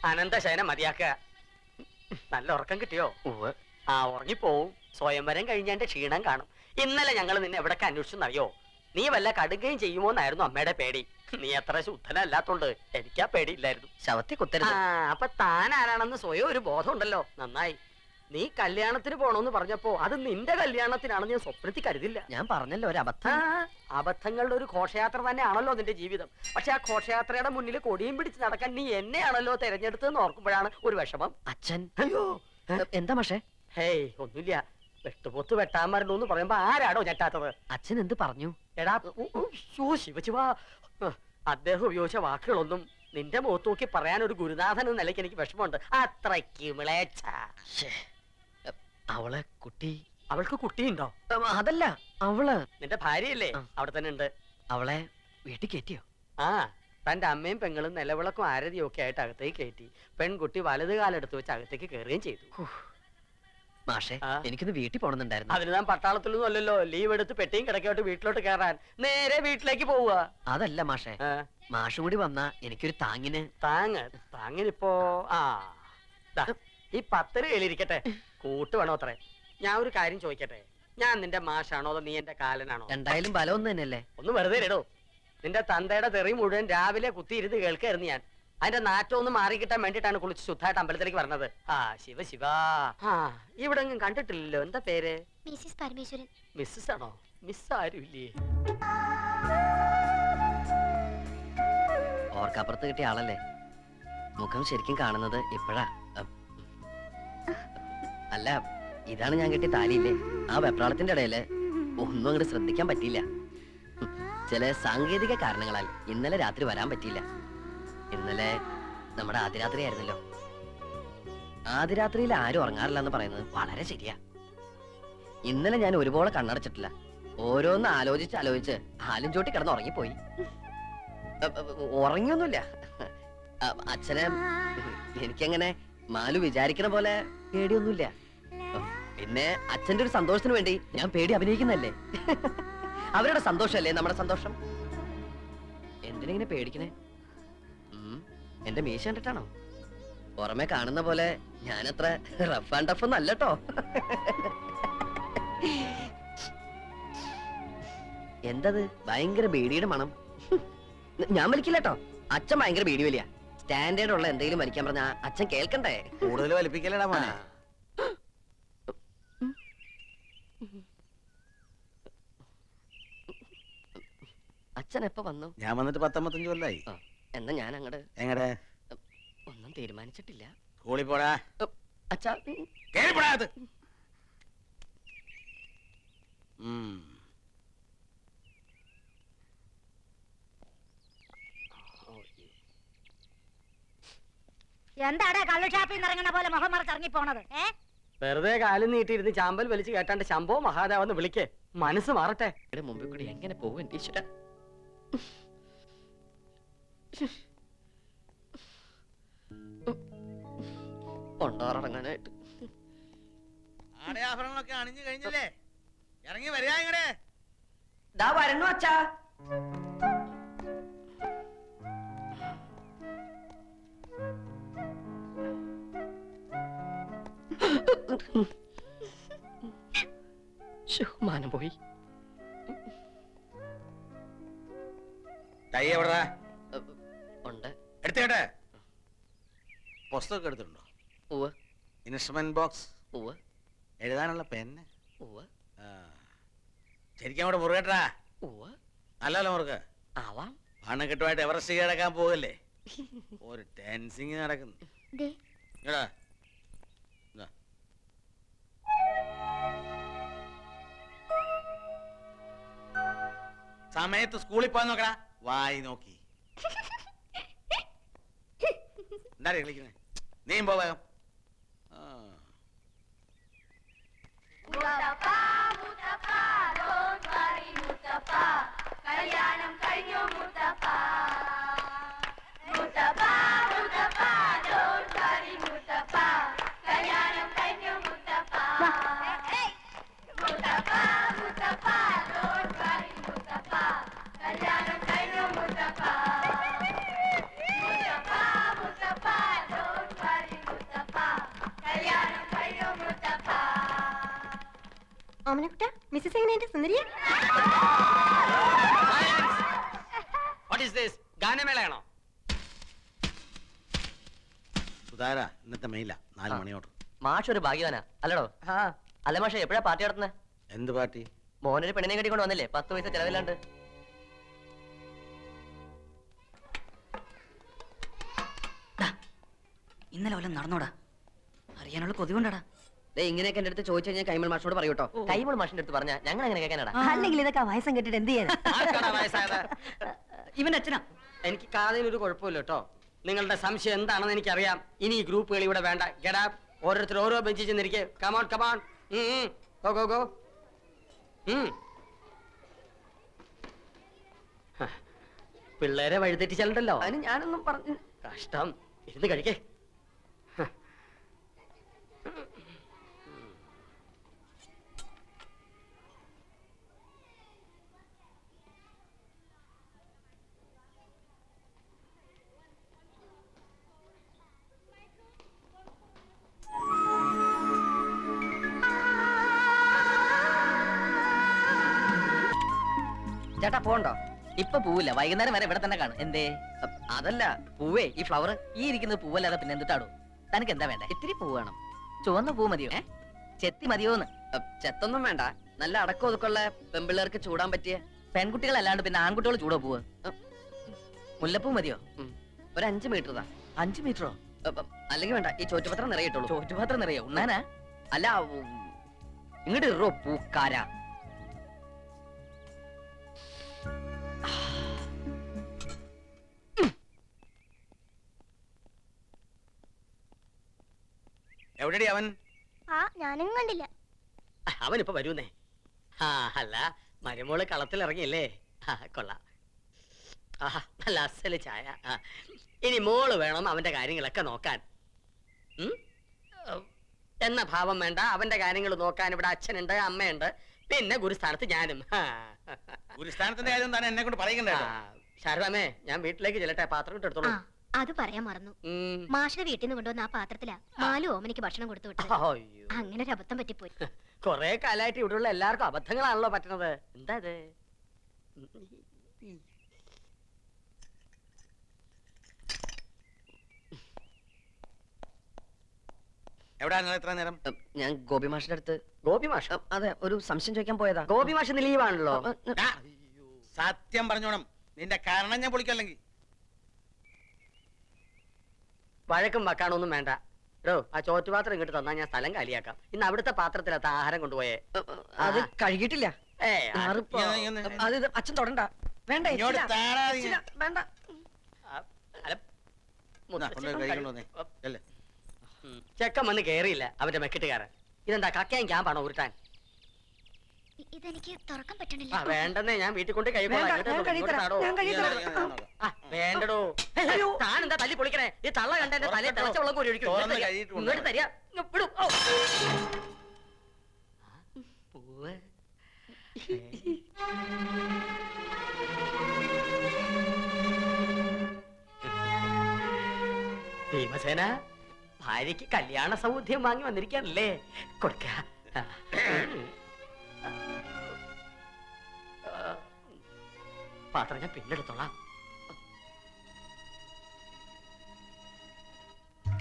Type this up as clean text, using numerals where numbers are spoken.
അനന്തശയനം മതിയാക്കുക. നല്ല ഉറക്കം കിട്ടിയോ? ആ ഉറങ്ങിപ്പോവും. സ്വയംവരം കഴിഞ്ഞതിന്റെ ക്ഷീണം കാണും. ഇന്നലെ ഞങ്ങൾ നിന്നെ എവിടൊക്കെ അന്വേഷിച്ചെന്നറിയോ? നീ വല്ല കടുകയും ചെയ്യുമോന്നായിരുന്നു അമ്മയുടെ പേടി. നീ അത്ര ശുദ്ധനല്ലാത്തോണ്ട് എനിക്കാ പേടിയില്ലായിരുന്നു. ശവത്തെ കുത്തരുത്. അപ്പൊ താൻ ആരാണെന്ന് സ്വയം ഒരു ബോധം ഉണ്ടല്ലോ. നന്നായി. നീ കല്യാണത്തിന് പോണോന്ന് പറഞ്ഞപ്പോ അത് നിന്റെ കല്യാണത്തിനാണെന്ന് ഞാൻ സ്വപ്നത്തിൽ കരുതില്ല. ഞാൻ പറഞ്ഞല്ലോ ഒരു അബദ്ധം. അബദ്ധങ്ങളുടെ ഒരു ഘോഷയാത്ര തന്നെയാണല്ലോ നിന്റെ ജീവിതം. പക്ഷെ ആ ഘോഷയാത്രയുടെ മുന്നിൽ കൊടിയും പിടിച്ച് നടക്കാൻ നീ എന്നെയാണല്ലോ തെരഞ്ഞെടുത്തതെന്ന് ഓർക്കുമ്പോഴാണ് ഒരു വിഷമം. അച്ഛൻ അയ്യോ എന്താ പക്ഷേ? ഹേയ് ഒന്നുമില്ല. വെട്ടുപൊത്ത് വെട്ടാൻ മരണു പറയുമ്പോ ആരാടോ ഞെട്ടാത്തത്? അച്ഛൻ എന്ത് പറഞ്ഞു? എടാ ശിവശിവ, അദ്ദേഹം ഉപയോഗിച്ച വാക്കുകളൊന്നും നിന്റെ മുഖത്ത് നോക്കി പറയാൻ ഒരു ഗുരുനാഥൻ എന്ന നിലയ്ക്ക് എനിക്ക് വിഷമമുണ്ട്. അത്രയ്ക്ക് മിളേച്ച. അവളെ കുട്ടി. അവൾക്ക് കുട്ടിയുണ്ടോ? അതല്ല, അവള് നിന്റെ ഭാര്യയല്ലേ? അവിടെ തന്നെ ഉണ്ട്. അവളെ വീട്ടിൽ കയറ്റിയോ? ആ, തന്റെ അമ്മയും പെങ്ങളും നിലവിളക്കും ആരതിയും ഒക്കെ ആയിട്ട് അകത്തേക്ക് കയറ്റി. പെൺകുട്ടി വലത് കാലെടുത്ത് വെച്ച് അകത്തേക്ക് കയറുകയും ചെയ്തു. മാഷേ, എനിക്കൊന്ന് വീട്ടിൽ പോണെന്നുണ്ടായിരുന്നു. അതിന് താൻ പട്ടാളത്തിലൊന്നും അല്ലല്ലോ. ലീവ് എടുത്ത് പെട്ടിയും കിടക്കോട്ട് വീട്ടിലോട്ട് കയറാൻ നേരെ വീട്ടിലേക്ക് പോവുക. അതല്ല മാഷേ, മാഷും കൂടി വന്നാ എനിക്കൊരു താങ്ങിന്. താങ്ങിനിപ്പോ ഈ 10 കയ്യിലിരിക്കട്ടെ. കൂട്ട് വേണോ അത്രേ? ഞാൻ ഒരു കാര്യം ചോദിക്കട്ടെ. ഞാൻ നിന്റെ മാഷാണോ അതോ നീ എന്റെ കാലനാണോ? എന്തായാലും ബലം ഒന്ന് തന്നെയല്ലേ. ഒന്ന് വെറുതെ ഇടോ. നിന്റെ തന്തയുടെ തെറി മുഴുവൻ രാവിലെ കുത്തിയിരുന്ന് കേൾക്കായിരുന്നു ഞാൻ. അതിന്റെ നാറ്റം ഒന്ന് മാറിക്കിട്ടാൻ വേണ്ടിട്ടാണ് കുളിച്ച് ശുദ്ധമായിട്ട് അമ്പലത്തിലേക്ക് പറഞ്ഞത്. ശിവ ശിവ. ഇവിടെ ഒന്നും കണ്ടിട്ടില്ലല്ലോ. എന്താ പേര്? മിസ്സിസ് പരമേശ്വരൻ. മിസ്സസ് ആണോ? മിസ് ആരും ഇല്ലേ? ഓർക്കപ്പുറത്ത് കിട്ടിയ ആളല്ലേ. മുഖം ശരിക്കും കാണുന്നത് ഇപ്പോഴാ. അല്ല, ഇതാണ് ഞാൻ കിട്ടിയ താലിയില്ലേ. ആ വെപ്രാളത്തിന്റെ ഇടയില് ഒന്നും അങ്ങോട്ട് ശ്രദ്ധിക്കാൻ പറ്റിയില്ല. ചില സാങ്കേതിക കാരണങ്ങളാൽ ഇന്നലെ രാത്രി വരാൻ പറ്റിയില്ല. ഇന്നലെ നമ്മുടെ ആദ്യരാത്രി ആയിരുന്നല്ലോ. ആദ്യരാത്രിയിൽ ആരും ഉറങ്ങാറില്ല എന്ന് പറയുന്നത് വളരെ ശരിയാ. ഇന്നലെ ഞാൻ ഒരുപോലെ കണ്ണടച്ചിട്ടില്ല. ഓരോന്ന് ആലോചിച്ച് ഹാലും ചോട്ടി കിടന്ന് ഉറങ്ങിപ്പോയി. ഉറങ്ങിയൊന്നുമില്ല. അച്ഛനെ എനിക്കങ്ങനെ മാലു വിചാരിക്കണ പോലെ പേടിയൊന്നുമില്ല. പിന്നെ അച്ഛന്റെ ഒരു സന്തോഷത്തിന് വേണ്ടി ഞാൻ പേടി അഭിനയിക്കുന്നല്ലേ. അവരുടെ സന്തോഷല്ലേ നമ്മുടെ സന്തോഷം. എന്തിനെങ്ങനെ പേടിക്കണേ? എന്റെ മീശ കണ്ടിട്ടാണോ? പുറമെ കാണുന്ന പോലെ ഞാനത്ര റഫ് ആൻഡ് ടഫ് ഒന്നും അല്ലട്ടോ. എന്തത് ഭയങ്കര ബീഡിയുടെ മണം? ഞാൻ വലിക്കില്ലട്ടോ. അച്ഛൻ ഭയങ്കര ബീഡി വലിയ. സ്റ്റാൻഡേർഡ് ഉള്ള എന്തെങ്കിലും വലിക്കാൻ പറഞ്ഞ അച്ഛൻ കേൾക്കണ്ടേ? കൂടുതൽ വലിപ്പിക്കലടാ മോനെ. അച്ഛൻ എപ്പോ വന്നു? ഞാൻ വന്നിട്ട് 15 കൊല്ലായി. എന്നാ ഞാൻ അങ്ങട്. എങ്ങടെ? ഒന്നും തീരുമാനിച്ചിട്ടില്ല. സ്കൂളിൽ പോടാ. അച്ഛാ കേറി പോടാ. അത് എന്താടാ കള്ളുഷാപ്പിൽ നിന്ന് ഇറങ്ങണ പോലെ മുഖം മറച്ച് ഇറങ്ങി പോണത്? വെറുതെ കാലും നീട്ടിയിരുന്ന് ചാമ്പൽ വലിച്ചു കേട്ടാണ്ട് ശംഭോ മഹാദേവന്ന് വിളിക്കേ. മനസ്സ് മാറട്ടെ. മുമ്പിൽ കൂടി എങ്ങനെ പോകും ഈശ്വര? കൊണ്ടാറടങ്ങാനായിട്ട് ആടയാഭരണങ്ങളൊക്കെ അണിഞ്ഞു കഴിഞ്ഞല്ലേ? ഇറങ്ങി വരിക ഇങ്ങടെ. ദാ വരണു അച്ഛാ. മാനം പോയി. തൈ എവിടാ? ഉണ്ട്. എടുത്തേട്ടെ. പുസ്തകം എടുത്തിട്ടുണ്ടോ? ഉവ്വ്. Instrument box? ഉവ്വ്. എഴുതാനുള്ള പെന്ന്? ഉവ്വ്. ശരിക്കും അവിടെ മുറുകട്ടാ? ഉവ്വ്. നല്ലല്ലോ മുറുക. ആവാം. പണക്കെട്ടുമായിട്ട് എവറസ്റ്റ് കിടക്കാൻ പോകല്ലേ? ഒരു ടെൻസിങ് നടക്കുന്നു. സമയത്ത് സ്കൂളിൽ പോകാൻ നോക്കടാ. വായി നോക്കി എന്താ കളിക്കുന്നേ? നീയും പോകാം. കല്യാണം കഴിഞ്ഞു മുത്തപ്പ. ഓമനക്കുട്ട മിസ്സസ് എങ്ങനെയുണ്ട് സുന്ദരിയ? What is this? ഗാനമേളയാണോ? സുധാര ഇന്നത്തെ മെയില 4 മണിയോട്. മാഷ് ഒരു ഭാഗ്യവാനാ അല്ലടോ? അല്ല മാഷെ എപ്പോഴാ പാർട്ടി നടത്തുന്നത്? എന്ത് പാർട്ടി? മോനൊരു പെണ്ണിനെ കെട്ടിക്കൊണ്ട് വന്നില്ലേ, 10 പൈസ ചെലവില്ലാണ്ട്. ഇന്നലെ വല്ലതും നടന്നോടാ? അറിയാനുള്ള കൊതി കൊണ്ടാടാ. ഇങ്ങനെയൊക്കെ എന്റെ അടുത്ത് ചോദിച്ചു കഴിഞ്ഞാൽ കൈമൾ മാഷിനോട് പറയൂട്ടോ. കൈമൾ മാഷിന്റെ അടുത്ത് പറഞ്ഞാ ഞങ്ങൾ എങ്ങനെ കേൾക്കാനാടാ? അല്ലെങ്കിൽ ഇതൊക്കെ വയസ്സം കെട്ടിട്ട് എന്ത് ചെയ്യാൻ? ആർക്കാടാ വയസ്സായത്? ഇവന്റെ അച്ഛനാ. എനിക്ക് കാതിനൊരു കുഴപ്പമില്ല കേട്ടോ. നിങ്ങളുടെ സംശയം എന്താണെന്ന് എനിക്കറിയാം. ഇനി ഈ ഗ്രൂപ്പുകൾ ഇവിടെ വേണ്ട. Get up. ഓരോരുത്തർ ഓരോ ബെഞ്ചിൽ ചെന്നിരിക്കെ. Come on come on. Go go go. പിള്ളേരെ വഴിതെറ്റിച്ചല്ലോ. അതിന് ഞാനൊന്നും പറഞ്ഞു. കഷ്ടം. ഇരുന്ന് കഴിക്കേ. ചേട്ടാ പോണ്ടോ? ഇപ്പൊ പൂവില്ല, വൈകുന്നേരം വരെ ഇവിടെ തന്നെ കാണും. എന്തേ? അതല്ല പൂവേ, ഈ ഫ്ലവർ ഈ ഇരിക്കുന്നത് പൂവല്ലാതെ പിന്നെ എന്തിട്ടാടോ? തനിക്ക് എന്താ വേണ്ട? ഇത്തിരി പൂ വേണം. ചുവന്ന പൂ മതിയോ? ചെത്തി മതിയോന്ന്? ചെത്തൊന്നും വേണ്ട. നല്ല അടക്കം ഒതുക്കുള്ള പെമ്പിള്ളേർക്ക് ചൂടാൻ പറ്റിയ പെൺകുട്ടികളല്ലാണ്ട് പിന്നെ ആൺകുട്ടികൾ ചൂടോ പൂവ്? മുല്ലപ്പൂ മതിയോ? ഒരു 5 മീറ്റർ താ. 5 മീറ്ററോ? അല്ലെങ്കിൽ വേണ്ട, ഈ ചോറ്റുപാത്രം നിറയിട്ടുള്ളൂ. ചോറ്റുപാത്രം നിറയോ? ഉണ്ണാനാ? അല്ല ഇങ്ങോട്ട് ഇറോ പൂക്കാരാ. എവിടെടി അവൻ? ഞാനും കണ്ടില്ല. അവനിപ്പോ വരൂന്നേ. അല്ല, മരുമോള് കളത്തിലിറങ്ങിയല്ലേ? കൊള്ളാം. നല്ല അസല് ചായ. ഇനി മോള് വേണം അവന്റെ കാര്യങ്ങളൊക്കെ നോക്കാൻ. എന്ന ഭാവം വേണ്ട. അവന്റെ കാര്യങ്ങൾ നോക്കാൻ ഇവിടെ അച്ഛനുണ്ട്, അമ്മയുണ്ട്, പിന്നെ ഗുരുസ്ഥാനത്ത് ഞാനും. ഗുരുസ്ഥാനത്തിന്റെ കാര്യം തന്നെ എന്നെ കൊണ്ട് പറയണ്ടേ? ശാരദാമേ, ഞാൻ വീട്ടിലേക്ക് ചെല്ലട്ടെ. പാത്രം ഇട്ടെടുത്തോളൂ. അത് പറയാൻ മറന്നു. മാഷിന്റെ വീട്ടിൽ നിന്ന് കൊണ്ടുവന്ന ആ പാത്രത്തിലാ മാലു ഓമനിക്ക് ഭക്ഷണം കൊടുത്തു വിട്ടത്. അങ്ങനെ ഒരു അബദ്ധം പറ്റിപ്പോയി. കൊറേ കാലായിട്ട് ഇവിടെയുള്ള എല്ലാവർക്കും അബദ്ധങ്ങളാണല്ലോ പറ്റുന്നത്. എന്താ ഇത്? എവിടാ നിങ്ങൾ എത്ര നേരം? ഞാൻ ഗോപി മാഷിന്റെ അടുത്ത്. ഗോപി മാഷ്? അതെ, ഒരു സംശയം ചോദിക്കാൻ പോയതാ. ഗോപി മാഷിന് ലീവാണല്ലോ. സത്യം പറഞ്ഞോണം, നിന്റെ കാരണം ഞാൻ പൊളിക്കല്ലെങ്കിൽ. വഴക്കും വക്കാണൊന്നും വേണ്ട. എടോ, ആ ചോറ്റുപാത്രം ഇങ്ങോട്ട് തന്നാ ഞാൻ സ്ഥലം കാലിയാക്കാം. ഇന്ന് അവിടുത്തെ പാത്രത്തിലത്ത ആഹാരം കൊണ്ടുപോയേ. അത് കഴുകിയിട്ടില്ല. അതിപ്പോ അത് അച്ഛൻ തൊടണ്ട. വേണ്ട, ഇങ്ങോട്ട് ഇച്ചിരി താടാ നീ. ഇച്ചിരി വേണ്ട. അല്ല, കൊണ്ടുപോയി കഴിക്കണ്ടോന്നേ. അല്ലേ? ചെക്കൻ വന്ന് കേറിയില്ല അവന്റെ മെക്കിട്ടുകാരൻ. ഇതെന്താ കക്കയും ക്യാമ്പാണോ ഉരുട്ടാൻ? ഇതെനിക്ക് തുറക്കാൻ പറ്റണില്ല. വേണ്ടെന്നേ, ഞാൻ വീട്ടിൽ കൊണ്ട് കഴിക്കോളാം. വേണ്ടടോ. താനെന്താ തല്ലി പൊളിക്കണേ? ഈ തള്ള കണ്ട എന്റെ തലയിൽ തിളച്ച വെള്ളം കോരി ഒഴിക്കും. ഇങ്ങോട്ട് തരിക. വിടും. പൂവ്. ഭീമസേന, ഭാര്യക്ക് കല്യാണ സൗദ്യം വാങ്ങി വന്നിരിക്കാനല്ലേ? കൊടുക്ക. പാത്രം ഞാൻ പിന്നെടുത്തോളാം.